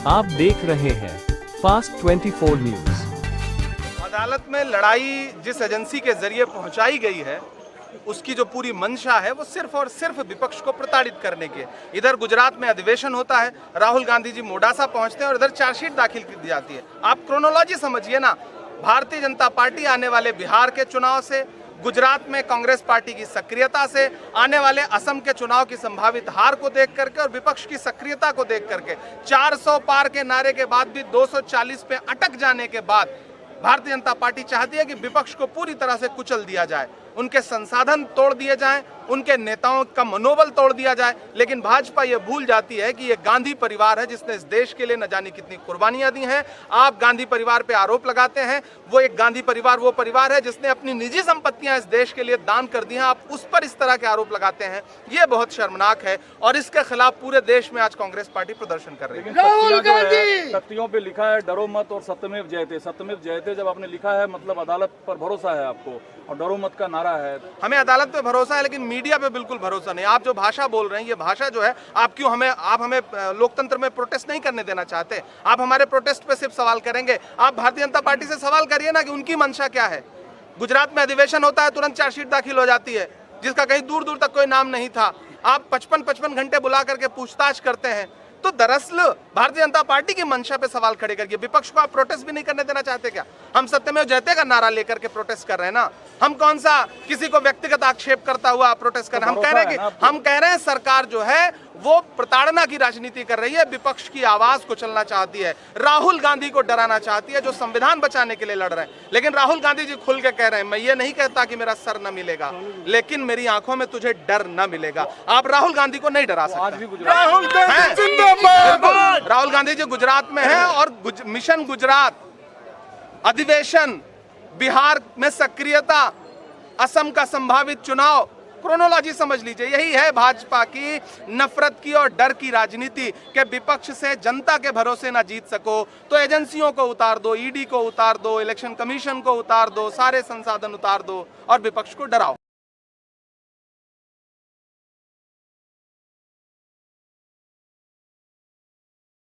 आप देख रहे हैं फास्ट 24 न्यूज। अदालत में लड़ाई जिस एजेंसी के जरिए पहुंचाई गई है उसकी जो पूरी मंशा है वो सिर्फ और सिर्फ विपक्ष को प्रताड़ित करने की है। इधर गुजरात में अधिवेशन होता है, राहुल गांधी जी मोडासा पहुंचते हैं और इधर चार्जशीट दाखिल कर दी जाती है। आप क्रोनोलॉजी समझिए ना, भारतीय जनता पार्टी आने वाले बिहार के चुनाव से, गुजरात में कांग्रेस पार्टी की सक्रियता से, आने वाले असम के चुनाव की संभावित हार को देख करके और विपक्ष की सक्रियता को देख करके 400 पार के नारे के बाद भी 240 पे अटक जाने के बाद भारतीय जनता पार्टी चाहती है कि विपक्ष को पूरी तरह से कुचल दिया जाए, उनके संसाधन तोड़ दिए जाएं, उनके नेताओं का मनोबल तोड़ दिया जाए। लेकिन भाजपा ये भूल जाती है कि ये गांधी परिवार है जिसने इस देश के लिए न जाने कितनी कुर्बानियां दी हैं। आप गांधी परिवार पे आरोप लगाते हैं, वो एक गांधी परिवार वो परिवार है जिसने अपनी निजी संपत्तियां इस देश के लिए दान कर दी हैं। आप उस पर इस तरह के आरोप लगाते हैं, ये बहुत शर्मनाक है और इसके खिलाफ पूरे देश में आज कांग्रेस पार्टी प्रदर्शन कर रही है। राहुल गांधी तख्तियों पे लिखा है डरो मत और सत्यमेव जयते। सत्यमेव जयते जब आपने लिखा है मतलब अदालत पर भरोसा है आपको, और डरो मत का नारा है। हमें अदालत पे भरोसा है लेकिन मीडिया पे बिल्कुल भरोसा नहीं। आप जो भाषा बोल रहे हैं, ये भाषा जो है आप हमें लोकतंत्र में प्रोटेस्ट नहीं करने देना चाहते। आप हमारे प्रोटेस्ट पे सिर्फ सवाल करेंगे। आप भारतीय जनता पार्टी से सवाल करिए ना कि उनकी मंशा क्या है। गुजरात में अधिवेशन होता है, तुरंत चार्जशीट दाखिल हो जाती है जिसका कहीं दूर दूर तक कोई नाम नहीं था। आप 55 घंटे बुला करके पूछताछ करते हैं। तो दरअसल भारतीय जनता पार्टी की मंशा पे सवाल खड़े करके विपक्ष को आप प्रोटेस्ट भी नहीं करने देना चाहते क्या? हम सत्यमेव जयते का नारा लेकर के प्रोटेस्ट कर रहे हैं ना। हम कौन सा किसी को व्यक्तिगत आक्षेप करता हुआ प्रोटेस्ट कर रहे हैं? हम कह रहे हैं सरकार जो है वो प्रताड़ना की राजनीति कर रही है, विपक्ष की आवाज को चलना चाहती है, राहुल गांधी को डराना चाहती है जो संविधान बचाने के लिए लड़ रहे हैं। लेकिन राहुल गांधी जी खुल के कह रहे हैं, मैं ये नहीं कहता कि मेरा सर न मिलेगा, लेकिन मेरी आंखों में तुझे डर न मिलेगा। आप राहुल गांधी को नहीं डरा सकते। राहुल गांधी जी गुजरात में है और मिशन गुजरात, अधिवेशन, बिहार में सक्रियता, असम का संभावित चुनाव, क्रोनोलॉजी समझ लीजिए। यही है भाजपा की नफरत की और डर की राजनीति कि विपक्ष से जनता के भरोसे ना जीत सको तो एजेंसियों को उतार दो, ईडी को उतार दो, इलेक्शन कमीशन को उतार दो, सारे संसाधन उतार दो और विपक्ष को डराओ।